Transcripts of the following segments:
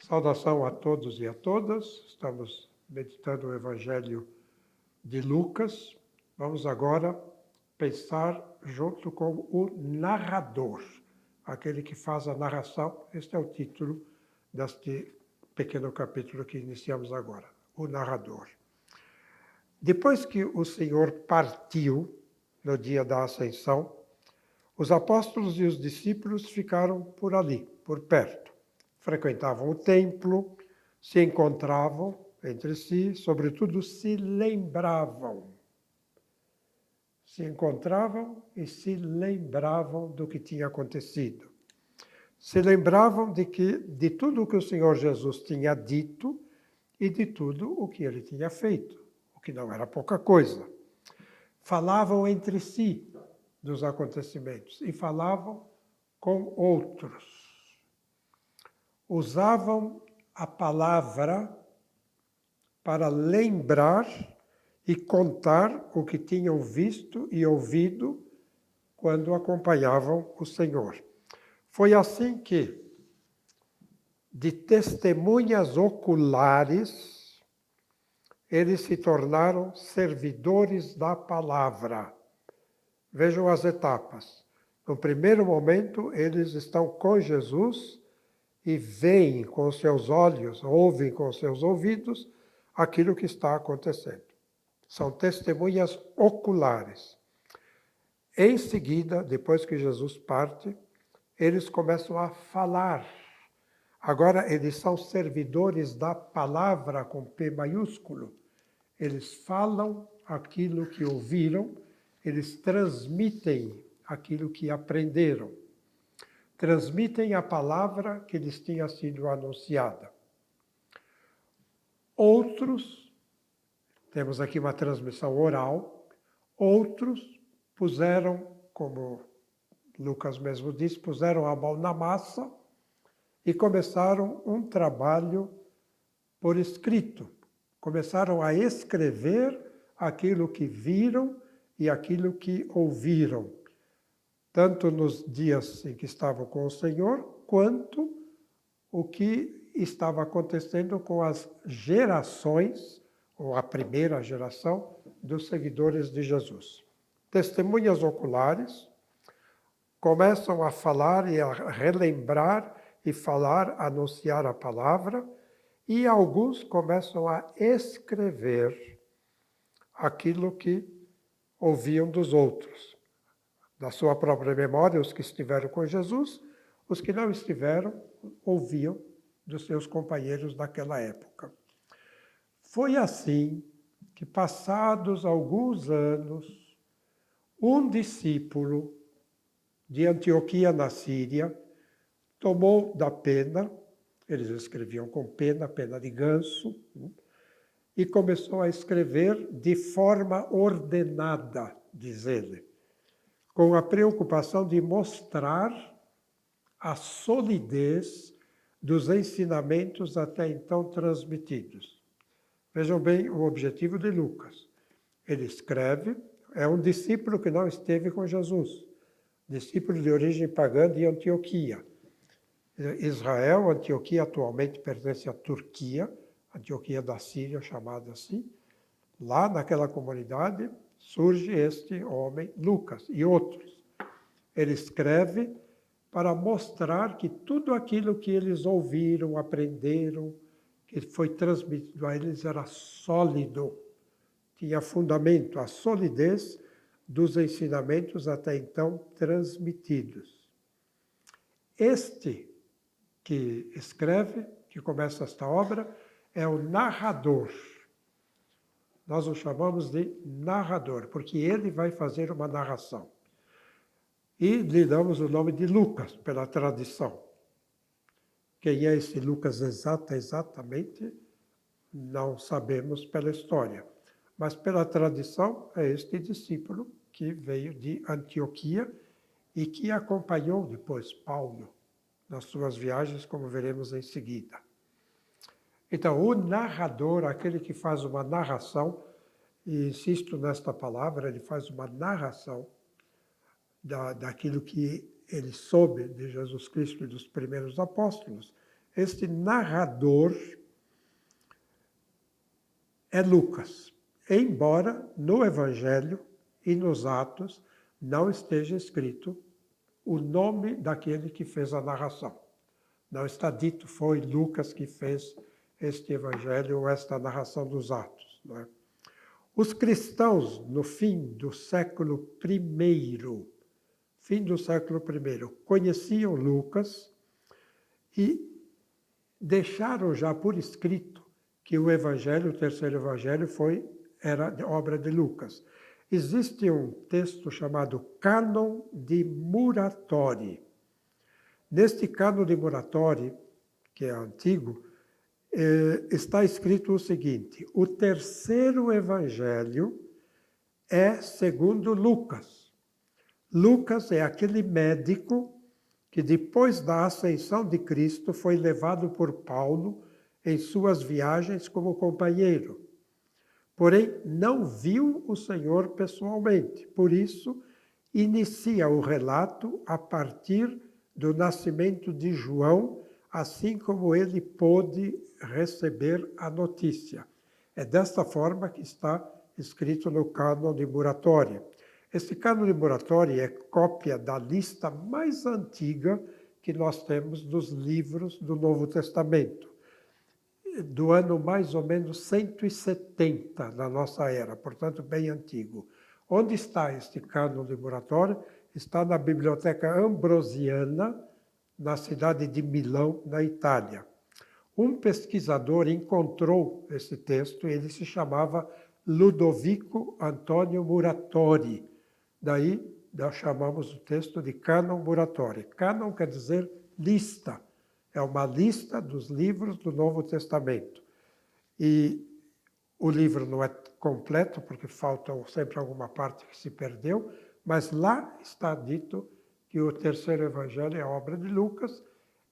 Saudação a todos e a todas. Estamos meditando o Evangelho de Lucas. Vamos agora pensar junto com o narrador, aquele que faz a narração. Este é o título deste pequeno capítulo que iniciamos agora, o narrador. Depois que o Senhor partiu no dia da Ascensão, os apóstolos e os discípulos ficaram por ali, por perto. Frequentavam o templo, se encontravam entre si, sobretudo se lembravam. Se encontravam e se lembravam do que tinha acontecido. Se lembravam de tudo o que o Senhor Jesus tinha dito e de tudo o que ele tinha feito, o que não era pouca coisa. Falavam entre si dos acontecimentos e falavam com outros. Usavam a palavra para lembrar e contar o que tinham visto e ouvido quando acompanhavam o Senhor. Foi assim que, de testemunhas oculares, eles se tornaram servidores da palavra. Vejam as etapas. No primeiro momento, eles estão com Jesus e veem com seus olhos, ouvem com seus ouvidos aquilo que está acontecendo. São testemunhas oculares. Em seguida, depois que Jesus parte, eles começam a falar. Agora, eles são servidores da palavra com P maiúsculo. Eles falam aquilo que ouviram, eles transmitem aquilo que aprenderam. Transmitem a palavra que lhes tinha sido anunciada. Outros, temos aqui uma transmissão oral, outros puseram, como Lucas mesmo disse, puseram a mão na massa e começaram um trabalho por escrito. Começaram a escrever aquilo que viram e aquilo que ouviram, tanto nos dias em que estavam com o Senhor, quanto o que estava acontecendo com as gerações, ou a primeira geração, dos seguidores de Jesus. Testemunhas oculares começam a falar e a relembrar e falar, anunciar a palavra, e alguns começam a escrever aquilo que ouviam dos outros. Da sua própria memória, os que estiveram com Jesus, os que não estiveram, ouviam dos seus companheiros daquela época. Foi assim que, passados alguns anos, um discípulo de Antioquia, na Síria, tomou da pena, eles escreviam com pena, pena de ganso, e começou a escrever de forma ordenada, diz ele, com a preocupação de mostrar a solidez dos ensinamentos até então transmitidos. Vejam bem o objetivo de Lucas. Ele escreve, é um discípulo que não esteve com Jesus, discípulo de origem pagã de Antioquia. Israel, Antioquia atualmente pertence à Turquia, Antioquia da Síria, chamada assim. Lá naquela comunidade surge este homem, Lucas, e outros. Ele escreve para mostrar que tudo aquilo que eles ouviram, aprenderam, que foi transmitido a eles era sólido, tinha fundamento, a solidez dos ensinamentos até então transmitidos. Este que escreve, que começa esta obra, é o narrador. Nós o chamamos de narrador, porque ele vai fazer uma narração. E lhe damos o nome de Lucas, pela tradição. Quem é esse Lucas exatamente, não sabemos pela história. Mas pela tradição, é este discípulo que veio de Antioquia e que acompanhou depois Paulo nas suas viagens, como veremos em seguida. Então, o narrador, aquele que faz uma narração, e insisto nesta palavra, ele faz uma narração daquilo que ele soube de Jesus Cristo e dos primeiros apóstolos. Este narrador é Lucas, embora no Evangelho e nos Atos não esteja escrito o nome daquele que fez a narração. Não está dito, foi Lucas que fez este Evangelho ou esta narração dos Atos. Não é? Os cristãos, no fim do século I, conheciam Lucas e deixaram já por escrito que o Evangelho, o terceiro Evangelho, era obra de Lucas. Existe um texto chamado Cânon de Muratori. Neste Cânon de Muratori, que é antigo, está escrito o seguinte: o terceiro Evangelho é segundo Lucas. Lucas é aquele médico que depois da ascensão de Cristo foi levado por Paulo em suas viagens como companheiro. Porém, não viu o Senhor pessoalmente. Por isso, inicia o relato a partir do nascimento de João, assim como ele pôde receber a notícia. É desta forma que está escrito no Cânon de Muratori. Este Cânon de Muratori é cópia da lista mais antiga que nós temos dos livros do Novo Testamento, do ano mais ou menos 170 da nossa era, portanto bem antigo. Onde está este Cânon de Muratori? Está na Biblioteca Ambrosiana, na cidade de Milão, na Itália. Um pesquisador encontrou esse texto, ele se chamava Ludovico Antônio Muratori. Daí nós chamamos o texto de Cânon Muratori. Cânon quer dizer lista. É uma lista dos livros do Novo Testamento. E o livro não é completo, porque falta sempre alguma parte que se perdeu, mas lá está dito que o terceiro evangelho é a obra de Lucas,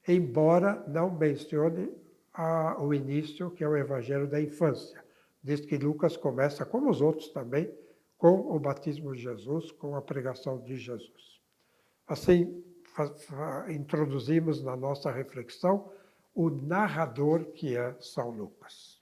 embora não mencione o início, que é o evangelho da infância. Diz que Lucas começa, como os outros também, com o batismo de Jesus, com a pregação de Jesus. Assim, introduzimos na nossa reflexão o narrador que é São Lucas.